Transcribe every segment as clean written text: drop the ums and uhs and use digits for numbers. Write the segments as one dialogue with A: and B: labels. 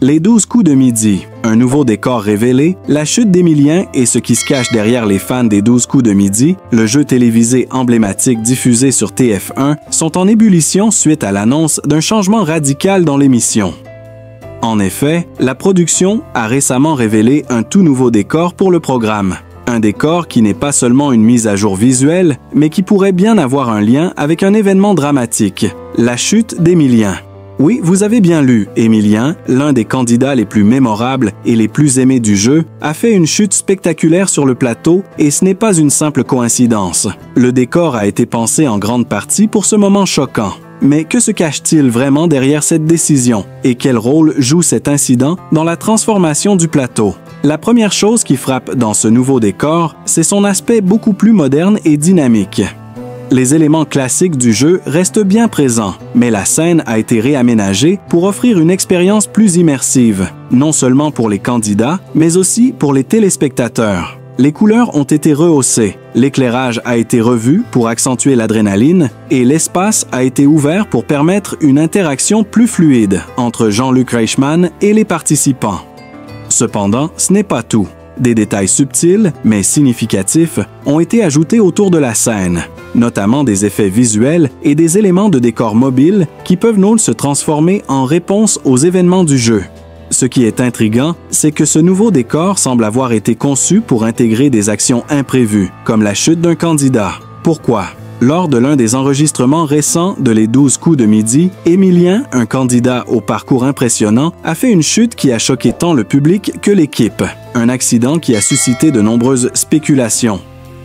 A: Les 12 coups de midi, un nouveau décor révélé, la chute d'Emilien et ce qui se cache derrière les fans des 12 coups de midi, le jeu télévisé emblématique diffusé sur TF1, sont en ébullition suite à l'annonce d'un changement radical dans l'émission. En effet, la production a récemment révélé un tout nouveau décor pour le programme. Un décor qui n'est pas seulement une mise à jour visuelle, mais qui pourrait bien avoir un lien avec un événement dramatique, la chute d'Emilien. Oui, vous avez bien lu, Emilien, l'un des candidats les plus mémorables et les plus aimés du jeu, a fait une chute spectaculaire sur le plateau et ce n'est pas une simple coïncidence. Le décor a été pensé en grande partie pour ce moment choquant. Mais que se cache-t-il vraiment derrière cette décision et quel rôle joue cet incident dans la transformation du plateau? La première chose qui frappe dans ce nouveau décor, c'est son aspect beaucoup plus moderne et dynamique. Les éléments classiques du jeu restent bien présents, mais la scène a été réaménagée pour offrir une expérience plus immersive, non seulement pour les candidats, mais aussi pour les téléspectateurs. Les couleurs ont été rehaussées, l'éclairage a été revu pour accentuer l'adrénaline et l'espace a été ouvert pour permettre une interaction plus fluide entre Jean-Luc Reichmann et les participants. Cependant, ce n'est pas tout. Des détails subtils, mais significatifs, ont été ajoutés autour de la scène, notamment des effets visuels et des éléments de décor mobile qui peuvent nous se transformer en réponse aux événements du jeu. Ce qui est intriguant, c'est que ce nouveau décor semble avoir été conçu pour intégrer des actions imprévues, comme la chute d'un candidat. Pourquoi? Lors de l'un des enregistrements récents de Les 12 coups de midi, Emilien, un candidat au parcours impressionnant, a fait une chute qui a choqué tant le public que l'équipe. Un accident qui a suscité de nombreuses spéculations.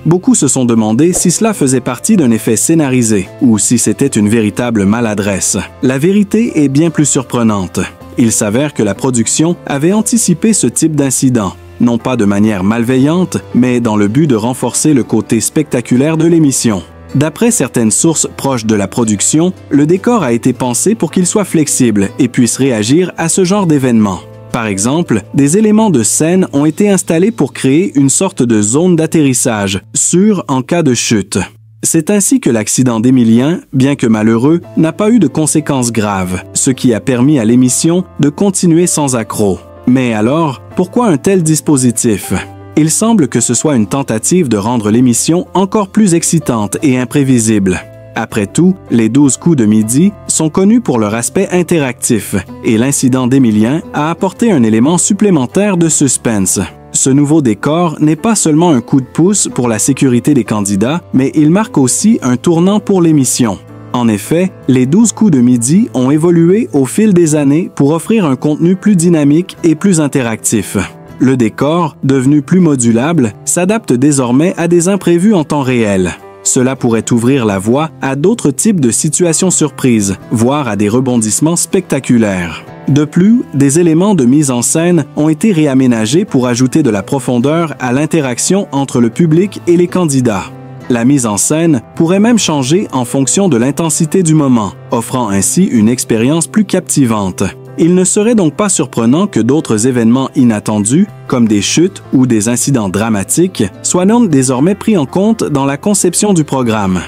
A: Beaucoup se sont demandé si cela faisait partie d'un effet scénarisé ou si c'était une véritable maladresse. La vérité est bien plus surprenante. Il s'avère que la production avait anticipé ce type d'incident, non pas de manière malveillante, mais dans le but de renforcer le côté spectaculaire de l'émission. D'après certaines sources proches de la production, le décor a été pensé pour qu'il soit flexible et puisse réagir à ce genre d'événement. Par exemple, des éléments de scène ont été installés pour créer une sorte de zone d'atterrissage, sûre en cas de chute. C'est ainsi que l'accident d'Emilien, bien que malheureux, n'a pas eu de conséquences graves, ce qui a permis à l'émission de continuer sans accroc. Mais alors, pourquoi un tel dispositif? Il semble que ce soit une tentative de rendre l'émission encore plus excitante et imprévisible. Après tout, les 12 coups de midi sont connus pour leur aspect interactif, et l'incident d'Emilien a apporté un élément supplémentaire de suspense. Ce nouveau décor n'est pas seulement un coup de pouce pour la sécurité des candidats, mais il marque aussi un tournant pour l'émission. En effet, les 12 coups de midi ont évolué au fil des années pour offrir un contenu plus dynamique et plus interactif. Le décor, devenu plus modulable, s'adapte désormais à des imprévus en temps réel. Cela pourrait ouvrir la voie à d'autres types de situations surprises, voire à des rebondissements spectaculaires. De plus, des éléments de mise en scène ont été réaménagés pour ajouter de la profondeur à l'interaction entre le public et les candidats. La mise en scène pourrait même changer en fonction de l'intensité du moment, offrant ainsi une expérience plus captivante. Il ne serait donc pas surprenant que d'autres événements inattendus, comme des chutes ou des incidents dramatiques, soient désormais pris en compte dans la conception du programme.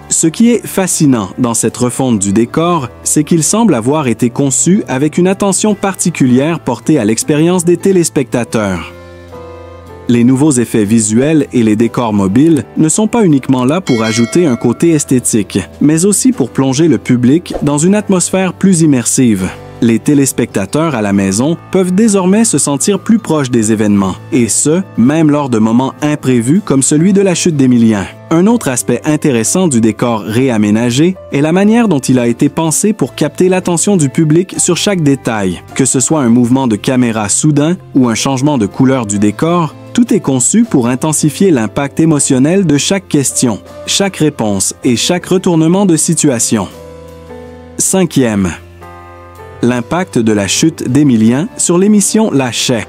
A: Ce qui est fascinant dans cette refonte du décor, c'est qu'il semble avoir été conçu avec une attention particulière portée à l'expérience des téléspectateurs. Les nouveaux effets visuels et les décors mobiles ne sont pas uniquement là pour ajouter un côté esthétique, mais aussi pour plonger le public dans une atmosphère plus immersive. Les téléspectateurs à la maison peuvent désormais se sentir plus proches des événements, et ce, même lors de moments imprévus comme celui de la chute d'Emilien. Un autre aspect intéressant du décor réaménagé est la manière dont il a été pensé pour capter l'attention du public sur chaque détail. Que ce soit un mouvement de caméra soudain ou un changement de couleur du décor, tout est conçu pour intensifier l'impact émotionnel de chaque question, chaque réponse et chaque retournement de situation. 5e. L'impact de la chute d'Emilien sur l'émission La Chais.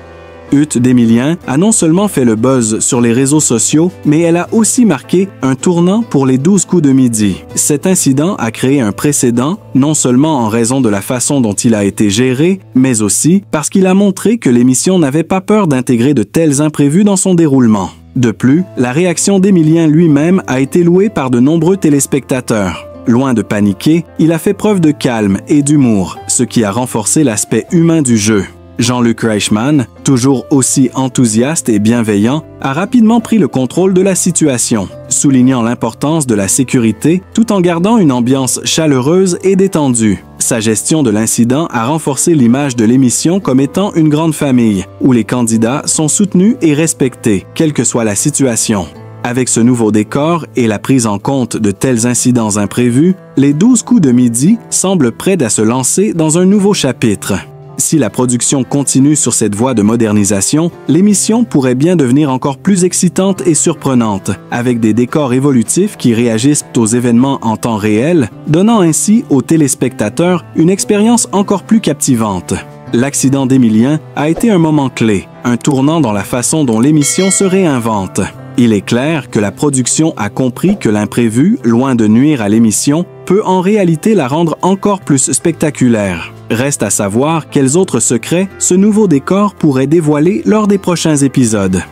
A: Chute d'Emilien a non seulement fait le buzz sur les réseaux sociaux, mais elle a aussi marqué un tournant pour les 12 coups de midi. Cet incident a créé un précédent, non seulement en raison de la façon dont il a été géré, mais aussi parce qu'il a montré que l'émission n'avait pas peur d'intégrer de tels imprévus dans son déroulement. De plus, la réaction d'Emilien lui-même a été louée par de nombreux téléspectateurs. Loin de paniquer, il a fait preuve de calme et d'humour, ce qui a renforcé l'aspect humain du jeu. Jean-Luc Reichmann, toujours aussi enthousiaste et bienveillant, a rapidement pris le contrôle de la situation, soulignant l'importance de la sécurité tout en gardant une ambiance chaleureuse et détendue. Sa gestion de l'incident a renforcé l'image de l'émission comme étant une grande famille, où les candidats sont soutenus et respectés, quelle que soit la situation. Avec ce nouveau décor et la prise en compte de tels incidents imprévus, les 12 coups de midi semblent prêts à se lancer dans un nouveau chapitre. Si la production continue sur cette voie de modernisation, l'émission pourrait bien devenir encore plus excitante et surprenante, avec des décors évolutifs qui réagissent aux événements en temps réel, donnant ainsi aux téléspectateurs une expérience encore plus captivante. L'accident d'Emilien a été un moment clé, un tournant dans la façon dont l'émission se réinvente. Il est clair que la production a compris que l'imprévu, loin de nuire à l'émission, peut en réalité la rendre encore plus spectaculaire. Reste à savoir quels autres secrets ce nouveau décor pourrait dévoiler lors des prochains épisodes.